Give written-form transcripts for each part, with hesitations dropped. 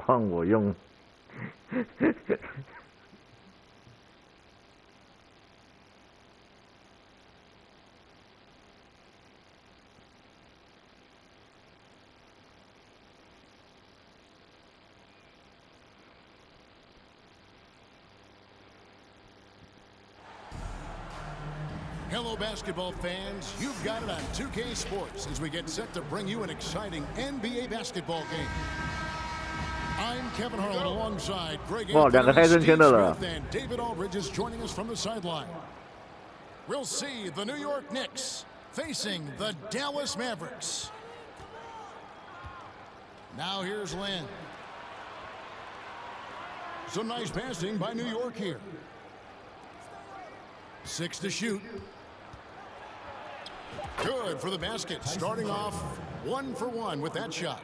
换我用。Hello, basketball fans. You've got it on 2K Sports as we get set to bring you an exciting NBA basketball game. I'm Kevin Harlan alongside Greg Anthony, Steve Smith, and David Aldridge is joining us from the sideline. We'll see the New York Knicks facing the Dallas Mavericks. Now here's Lynn. Some nice passing by New York here. 6 to shoot. Good for the basket, starting off 1 for 1 with that shot.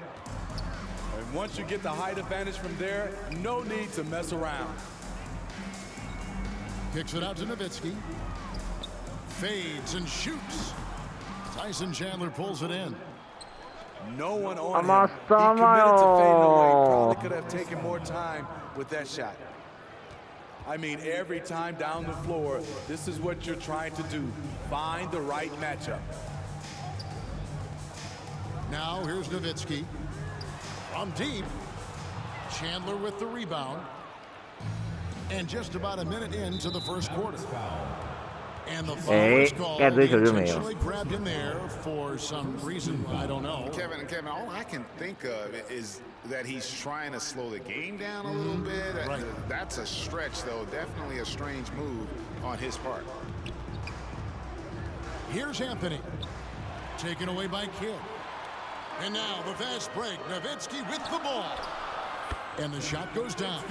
And once you get the height advantage from there, no need to mess around. Kicks it out to Nowitzki. Fades and shoots. Tyson Chandler pulls it in. No one on him. He committed to fading away. Probably could have taken more time with that shot. I mean, every time down the floor, this is what you're trying to do. Find the right matchup. Now here's Nowitzki. From deep. Chandler with the rebound. And just about a minute into the first quarter. And the foul is called. He intentionally grabbed in there for some reason, I don't know. Kevin, all I can think of is that he's trying to slow the game down a little bit. Right. That's a stretch, though. Definitely a strange move on his part. Here's Anthony. Taken away by Kidd. And now the fast break. Nowitzki with the ball. And the shot goes down.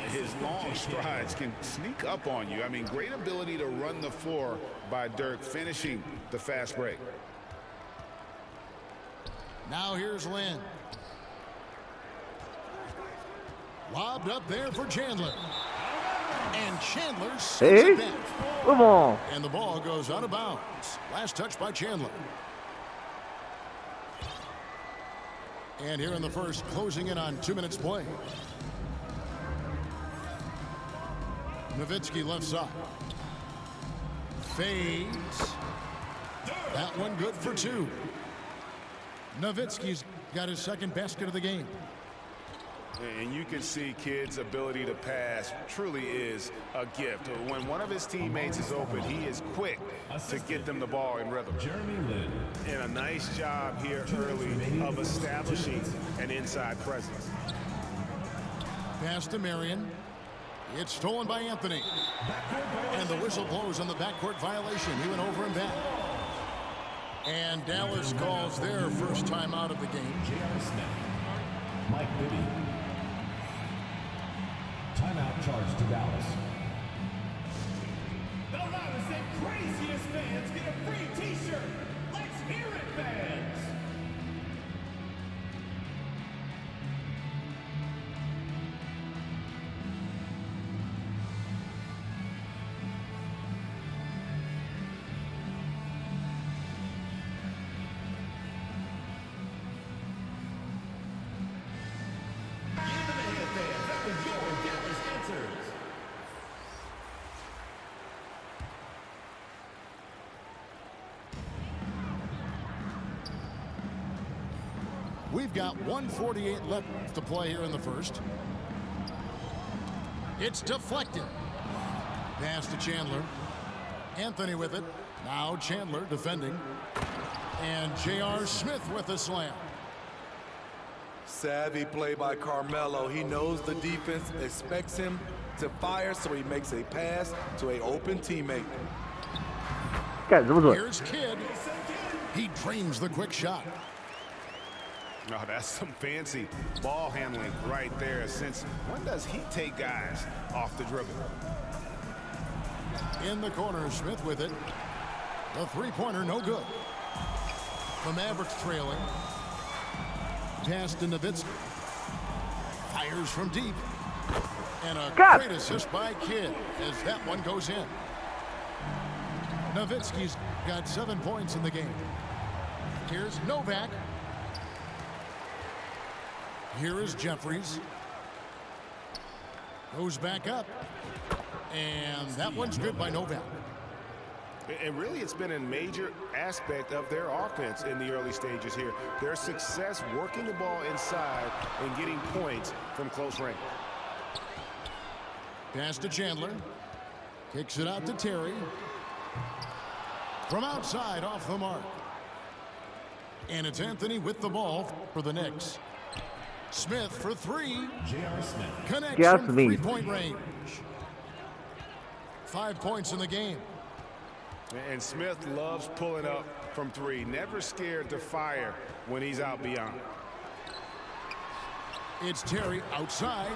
His long strides can sneak up on you. I mean, great ability to run the floor by Dirk, finishing the fast break. Now here's Lynn. Lobbed up there for Chandler. And Chandler sends it back. Come on. And the ball goes out of bounds. Last touch by Chandler. And here in the first, closing in on 2 minutes play. Nowitzki left side. Fades. That one good for 2. Nowitzki's got his second basket of the game. And you can see Kidd's ability to pass truly is a gift. When one of his teammates is open, he is quick to get them the ball in rhythm. And a nice job here early of establishing an inside presence. Pass to Marion. It's stolen by Anthony. And the whistle blows on the backcourt violation. He went over and back. And Dallas calls their first time out of the game. Mike Bibby. Timeout charge to Dallas. The loudest and craziest fans get a free t-shirt. Let's hear it, fans. We've got 1:48 left to play here in the first. It's deflected. Pass to Chandler. Anthony with it. Now Chandler defending. And J.R. Smith with the slam. Savvy play by Carmelo. He knows the defense expects him to fire, so he makes a pass to an open teammate. Here's Kidd. He drains the quick shot. Oh, that's some fancy ball handling right there. Since when does he take guys off the dribble? In the corner, Smith with it. The three-pointer, no good. The Mavericks trailing. Pass to Nowitzki. Fires from deep. And a great assist by Kidd as that one goes in. Nowitzki's got 7 points in the game. Here's Novak. Here is Jeffries. Goes back up. And that one's good by Novak. And really, it's been a major aspect of their offense in the early stages here. Their success working the ball inside and getting points from close range. Pass to Chandler. Kicks it out to Terry. From outside, off the mark. And it's Anthony with the ball for the Knicks. Smith for three. Connects from three-point range. 5 points in the game. And Smith loves pulling up from three. Never scared to fire when he's out beyond. It's Terry outside.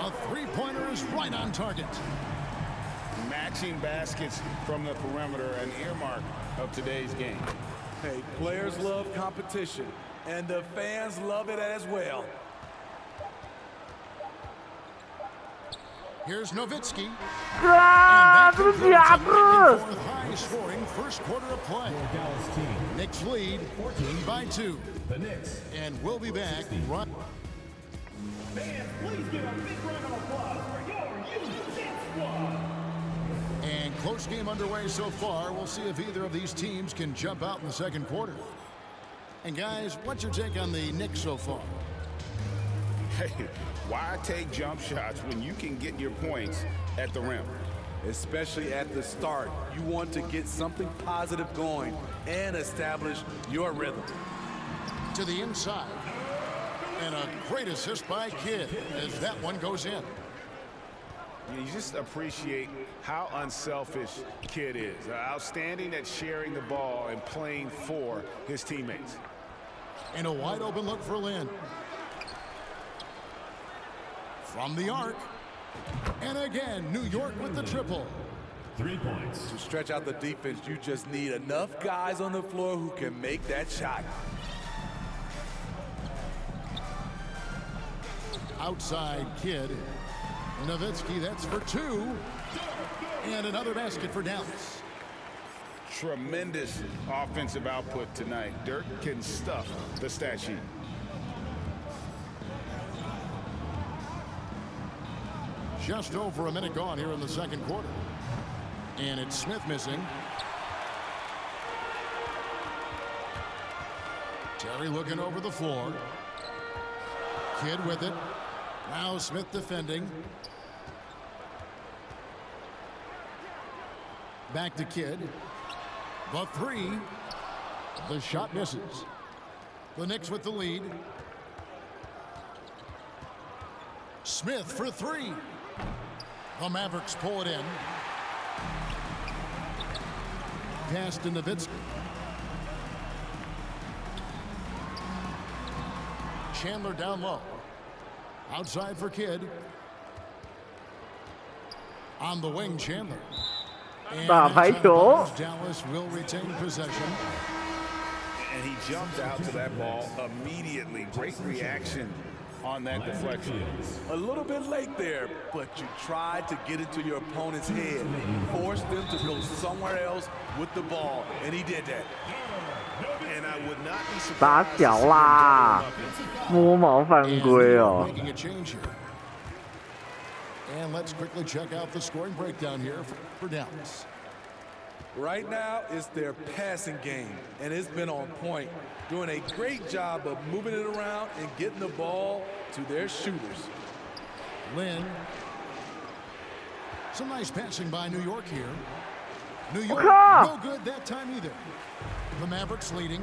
A three-pointer is right on target. Matching baskets from the perimeter, an earmark of today's game. Hey, players love competition, and the fans love it as well. Here's Nowitzki. Ah, And that concludes a fourth high-scoring first quarter of play. Knicks lead 14-2. And we'll be back right. Fans, please give a big round of applause for your Youth Squad. And close game underway so far. We'll see if either of these teams can jump out in the second quarter. And guys, what's your take on the Knicks so far? Hey, why take jump shots when you can get your points at the rim? Especially at the start, you want to get something positive going and establish your rhythm. To the inside. And a great assist by Kidd as that one goes in. You just appreciate how unselfish Kidd is. Outstanding at sharing the ball and playing for his teammates. And a wide open look for Lynn. From the arc. And again, New York with the triple. 3 points. To stretch out the defense, you just need enough guys on the floor who can make that shot. Outside Kidd. Nowitzki, that's for two. And another basket for Dallas. Tremendous offensive output tonight. Dirk can stuff the stat sheet. Just over a minute gone here in the second quarter. And it's Smith missing. Terry looking over the floor. Kidd with it. Now Smith defending. Back to Kidd. The three. The shot misses. The Knicks with the lead. Smith for three. The Mavericks pull it in. Pass to Nowitzki. Chandler down low. Outside for Kidd. On the wing, Chandler. And Dallas will retain possession. And he jumped out to that ball immediately. Great reaction on that deflection. A little bit late there, but you tried to get into your opponent's head. Force them to go somewhere else with the ball, and he did that. And I would not be surprised. 打小啦，摸毛犯规哦。 Making a change here. And let's quickly check out the scoring breakdown here for Dallas. Right now, it's their passing game, and it's been on point. Doing a great job of moving it around and getting the ball to their shooters. Lynn. Some nice passing by New York here. New York, no good that time either. The Mavericks leading.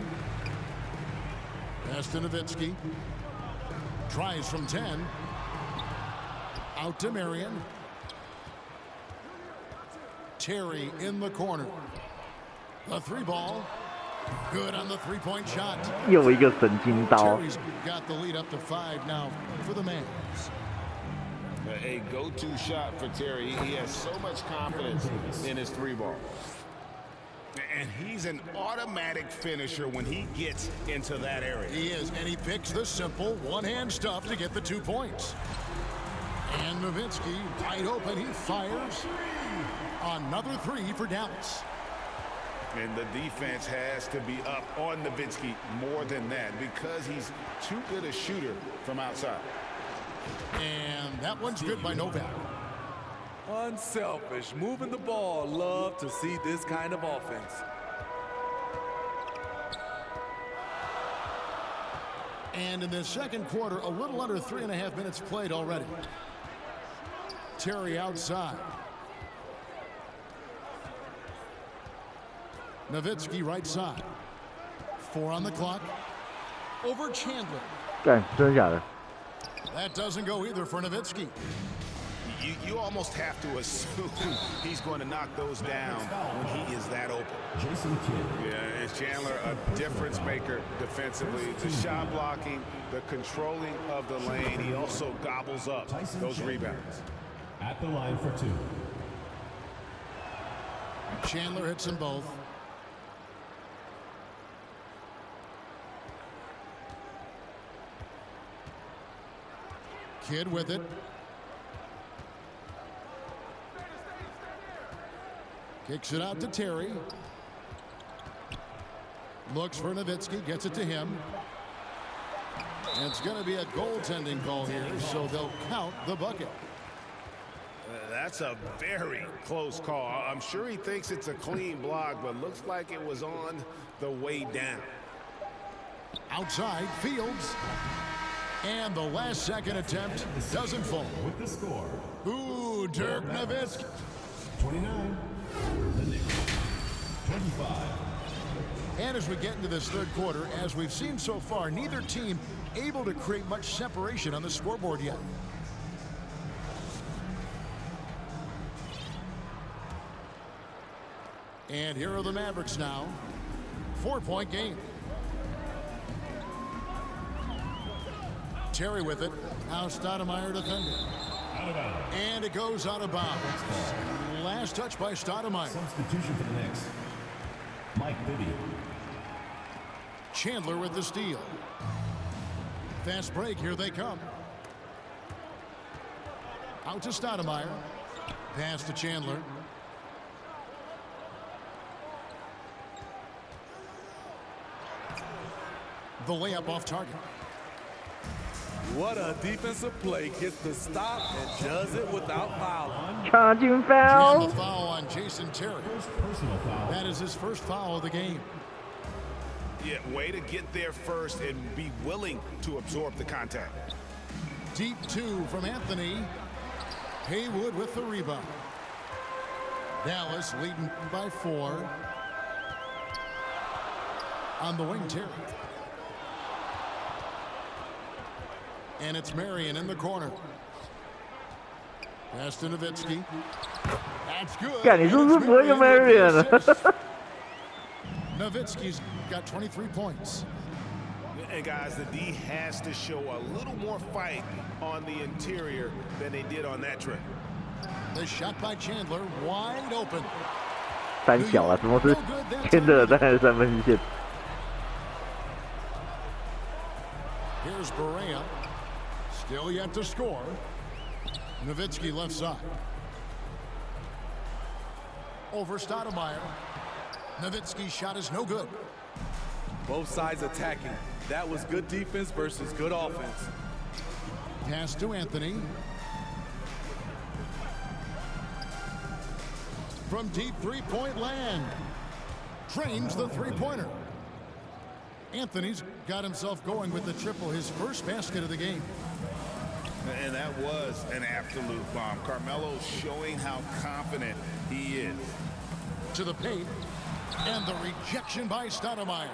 Pass to Nowitzki. Tries from 10. Out to Marion. Terry in the corner. The three ball. Good on the three-point shot. 又一个神经刀。 Terry's got the lead up to 5 now for the Mavs. A go-to shot for Terry. He has so much confidence in his three ball. And he's an automatic finisher when he gets into that area. He is, and he picks the simple one-hand stuff to get the 2 points. And Nowitzki wide open. He fires. Another three for Dallas. And the defense has to be up on Nowitzki more than that because he's too good a shooter from outside. And that one's good by Novak. Unselfish, moving the ball. Love to see this kind of offense. And in the second quarter, a little under 3.5 minutes played already. Terry outside. Nowitzki right side. 4 on the clock. Over Chandler. 干，真的假的？ That doesn't go either for Nowitzki. You almost have to assume he's going to knock those down when he is that open. Yeah, is Chandler a difference maker defensively? The shot blocking, the controlling of the lane. He also gobbles up those rebounds. At the line for 2. Chandler hits them both. Kidd with it. Kicks it out to Terry. Looks for Nowitzki, gets it to him. And it's going to be a goaltending call here, so they'll count the bucket. That's a very close call. I'm sure he thinks it's a clean block, but looks like it was on the way down. Outside, Fields. And the last second attempt doesn't fall. With the score. Ooh, Dirk Nowitzki. 29. The Knicks. 25. And as we get into this third quarter, as we've seen so far, neither team able to create much separation on the scoreboard yet. And here are the Mavericks now. 4-point game. Terry with it. Now Stoudemire defending. And it goes out of bounds. Last touch by Stoudemire. Substitution for the Knicks. Mike Bibby. Chandler with the steal. Fast break, here they come. Out to Stoudemire. Pass to Chandler. The layup off target. What a defensive play. Gets the stop and does it without fouling. Charging And foul. the foul on Jason Terry. Personal foul. That is his first foul of the game. Yeah, way to get there first and be willing to absorb the contact. Deep 2 from Anthony. Haywood with the rebound. Dallas leading by 4. On the wing, Terry. And it's Marion in the corner. Pass to Nowitzki. That's good. 干，你是不是不会用 Marion 了？ Nowitzki's got 23 points. And guys, the D has to show a little more fight on the interior than they did on that trip. The shot by Chandler, wide open. 三小啊，怎么是牵着站在三分线？ Here's Barea. Still yet to score. Nowitzki left side. Over Stoudemire. Nowitzki's shot is no good. Both sides attacking. That was good defense versus good offense. Pass to Anthony. From deep three-point land. Trains the three-pointer. Anthony's got himself going with the triple, his first basket of the game. And that was an absolute bomb. Carmelo showing how confident he is. To the paint. And the rejection by Stoudemire.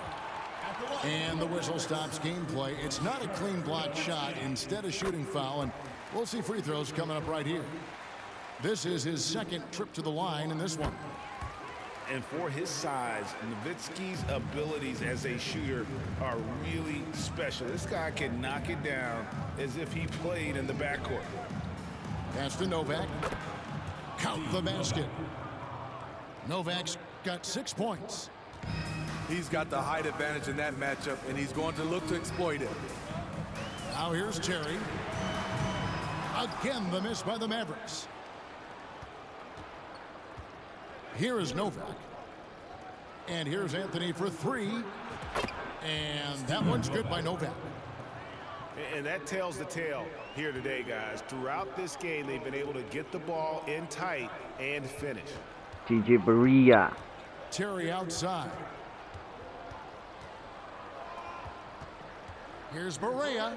And the whistle stops gameplay. It's not a clean block shot. Instead, a shooting foul. And we'll see free throws coming up right here. This is his second trip to the line in this one. And for his size, Nowitzki's abilities as a shooter are really special. This guy can knock it down as if he played in the backcourt. Pass to Novak. Count the basket. Novak's got 6 points. He's got the height advantage in that matchup, and he's going to look to exploit it. Now here's Terry. Again, the miss by the Mavericks. Here is Novak. And here's Anthony for three. And that one's good by Novak. And that tells the tale here today, guys. Throughout this game, they've been able to get the ball in tight and finish. GG Berea. Terry outside. Here's Berea.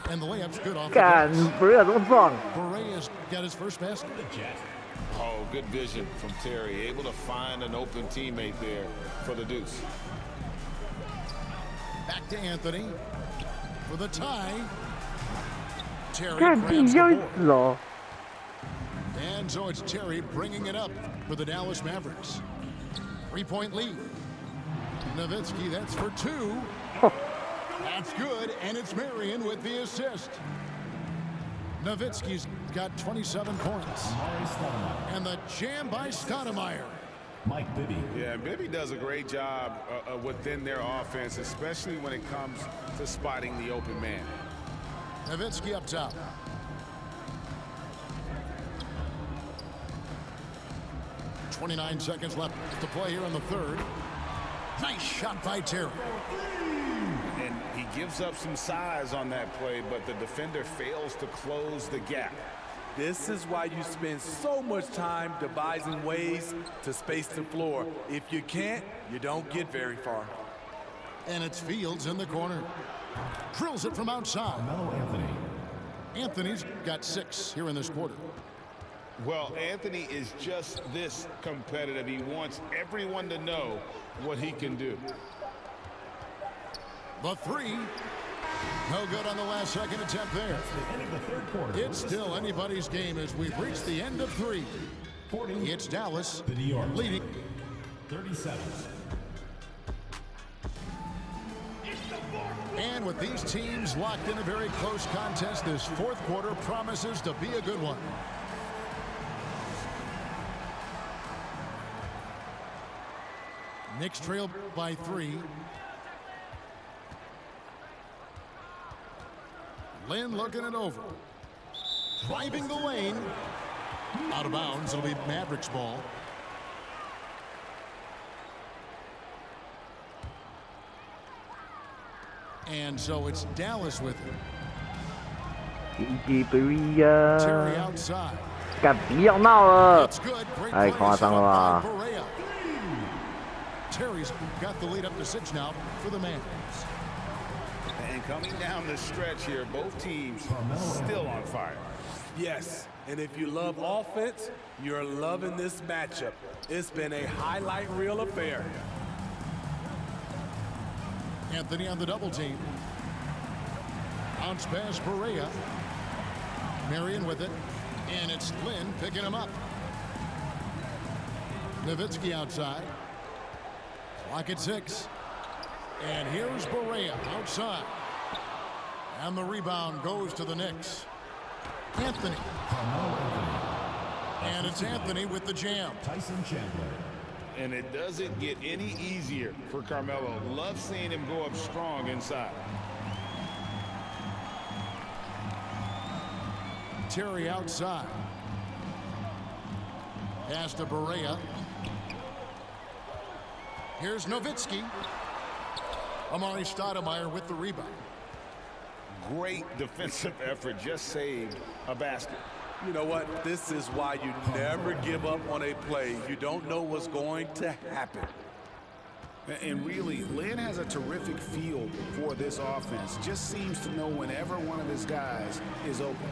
And the layup's good off the干 glass. Berea 这么壮， Berea's got his first basket. Oh, good vision from Terry. Able to find an open teammate there for the deuce. Back to Anthony for the tie. Terry 看地 grabs 要 the 一 board. 直哦。 And so it's Terry bringing it up for the Dallas Mavericks. 3-point lead. Nowitzki, that's for two. That's good, and it's Marion with the assist. Nowitzki's got 27 points. And the jam by Stoudemire. Mike Bibby. Yeah, Bibby does a great job within their offense, especially when it comes to spotting the open man. Nowitzki up top. .29 seconds left to play here in the third. Nice shot by Terry. And he gives up some size on that play, but the defender fails to close the gap. This is why you spend so much time devising ways to space the floor. If you can't, you don't get very far. And it's Fields in the corner. Drills it from outside. Carmelo Anthony. Anthony's got 6 here in this quarter. Well, Anthony is just this competitive. He wants everyone to know what he can do. The three. No good on the last second attempt there. The end of the third quarter. It's still anybody's game as we've reached the end of 3. 40. It's Dallas The New York. leading. 37. And with these teams locked in a very close contest, this fourth quarter promises to be a good one. Knicks trail by 3. Lynn looking it over. Driving the lane. Out of bounds. It'll be Mavericks ball. And so it's Dallas with it. GG Berea. Terry outside. 干不要闹了 That's good. Great 太 play 夸张了 set 吧 up by Berea. Terry's got the lead up to 6 now for the Mavs. And coming down the stretch here, both teams still on fire. Yes, and if you love offense, you're loving this matchup. It's been a highlight reel affair. Anthony on the double team. Bounce pass Berea. Marion with it. And it's Lynn picking him up. Nowitzki outside. Clock at 6. And here's Berea outside. And the rebound goes to the Knicks. Anthony. Carmelo Anthony. And it's Anthony with the jam. Tyson Chandler. And it doesn't get any easier for Carmelo. Love seeing him go up strong inside. Terry outside. Pass to Berea. Here's Nowitzki. Amari Stoudemire with the rebound. Great defensive effort, just saved a basket. You know what? This is why you never give up on a play. You don't know what's going to happen. And really, Lynn has a terrific feel for this offense. Just seems to know whenever one of his guys is open.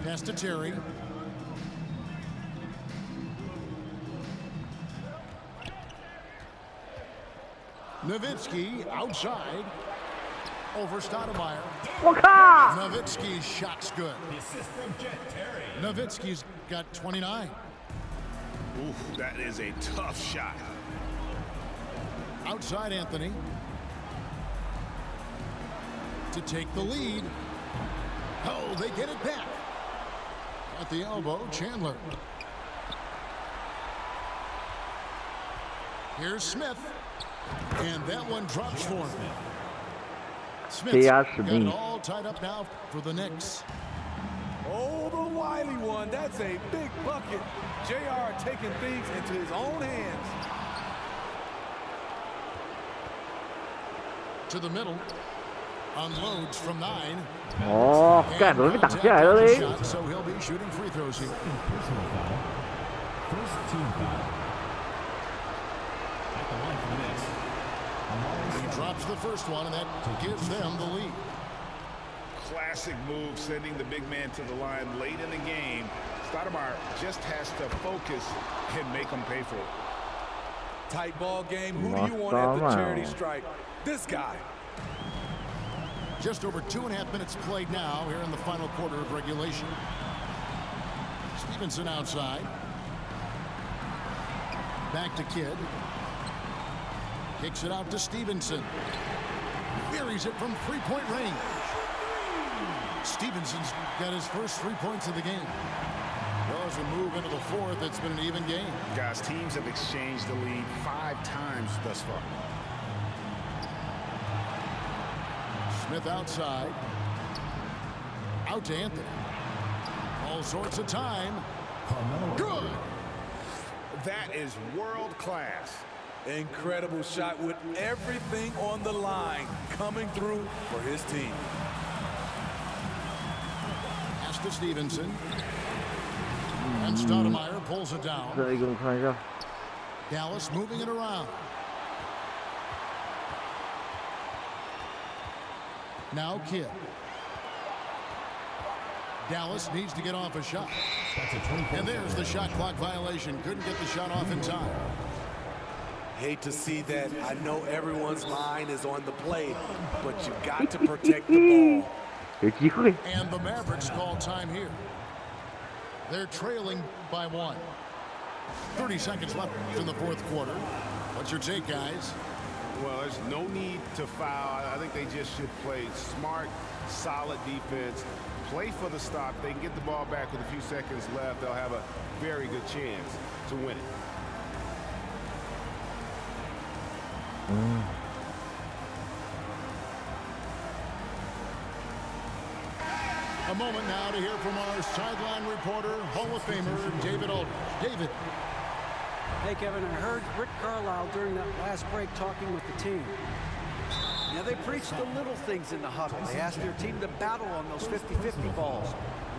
Pass to Terry. Nowitzki outside. Over Stoudemire. 我靠！ Nowitzki's shot's good. The assist from Jet Terry. Nowitzki's got 29. Ooh, that is a tough shot. Outside Anthony. To take the lead. Oh, they get it back. At the elbow, Chandler. Here's Smith. And that one drops for him. Smith's got it all tied up now for the Knicks. Oh, the wily one. That's a big bucket. JR taking things into his own hands. To the middle. Unloads from 9. 哦，干，怎么被挡下来了嘞？ So he'll be shooting free throws here. Personal foul. First team foul. At the line for the Knicks. He drops the first one, and that gives them the lead. Classic move, sending the big man to the line late in the game. Stoudemire just has to focus and make them pay for it. Tight ball game. Who do you want at the charity stripe? This guy. Just over 2.5 minutes played now here in the final quarter of regulation. Stevenson outside. Back to Kidd. Kicks it out to Stevenson. Buries it from three-point range. Stevenson's got his first 3 points of the game. Well, as we move into the fourth, it's been an even game. Guys, teams have exchanged the lead 5 times thus far. Smith outside. Out to Anthony. All sorts of time. Good. That is world class. Incredible shot with everything on the line coming through for his team. Pass to Stevenson. And Stoudemire pulls it down. 这个我看一下。 Dallas moving it around. Now Kidd. Dallas needs to get off a shot. And there's the shot clock violation. Couldn't get the shot off in time. Hate to see that. I know everyone's mind is on the play, but you got to protect the ball. 有机会。 And the Mavericks call time here. They're trailing by 1. 30 seconds left in the fourth quarter. What's your take, guys? Well, there's no need to foul. I think they just should play smart, solid defense. Play for the stop. They can get the ball back with a few seconds left. They'll have a very good chance to win it. A moment now to hear from our sideline reporter, Hall of Famer David Aldridge. David. Hey, Kevin, I heard Rick Carlisle during that last break talking with the team. Now, they preached the little things in the huddle. They asked their team to battle on those 50-50 balls.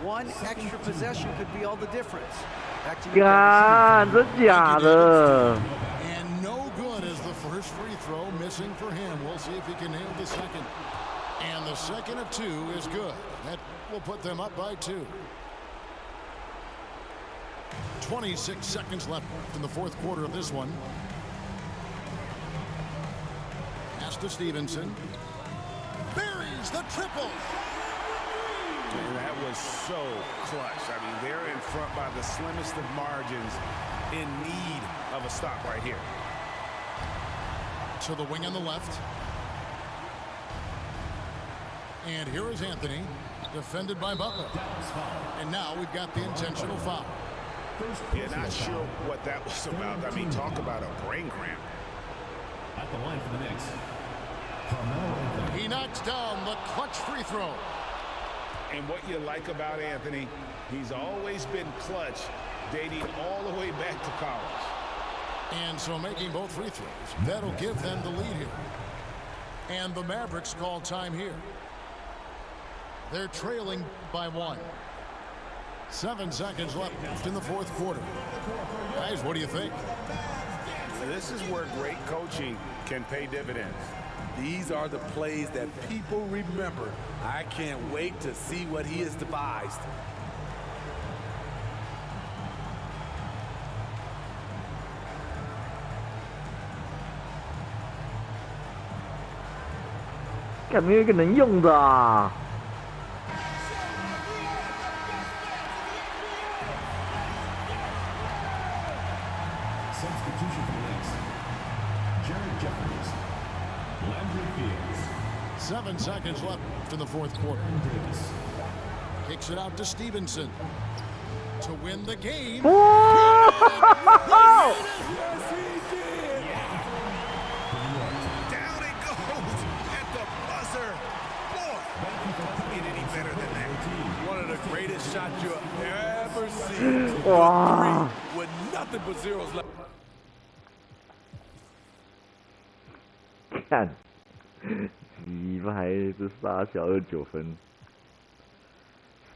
One extra possession could be all the difference. Back to you, 干，真假的？ And no good as the first free throw missing for him. We'll see if he can nail the second. And the second of 2 is good. That will put them up by 2. 26 seconds left in the fourth quarter of this one. Pass to Stevenson. Buries the triple. And that was so clutch. I mean, they're in front by the slimmest of margins, in need of a stop right here. To the wing on the left. And here is Anthony, defended by Butler. And now we've got the intentional foul. Yeah, not sure what that was about. I mean, talk about a brain cramp. At the line for the Knicks. He knocks down the clutch free throw. And what you like about Anthony, he's always been clutch, dating all the way back to college. And so making both free throws, that'll give them the lead here. And the Mavericks call time here. They're trailing by 1. 7 seconds left in the fourth quarter. Guys, what do you think? This is where great coaching can pay dividends. These are the plays that people remember. I can't wait to see what he has devised. "干，没有一个能用的啊！" Substitution for the Knicks. Jared Jeffries. Landry Fields. 7 seconds left in the fourth quarter. Davis. Kicks it out to Stevenson to win the game. Oh! Down it goes at the buzzer. Boy, couldn't get any better than that. One of the the greatest shot you'll ever see. Wow. With nothing but zeros left. 看，鸡排这傻小29分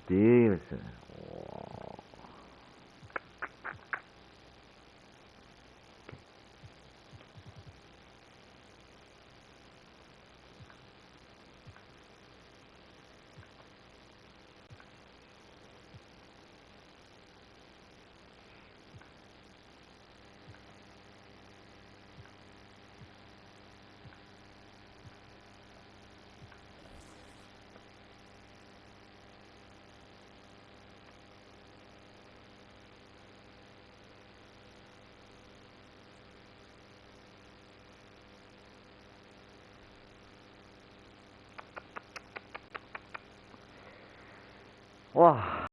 ，Stevenson， 哇！哇！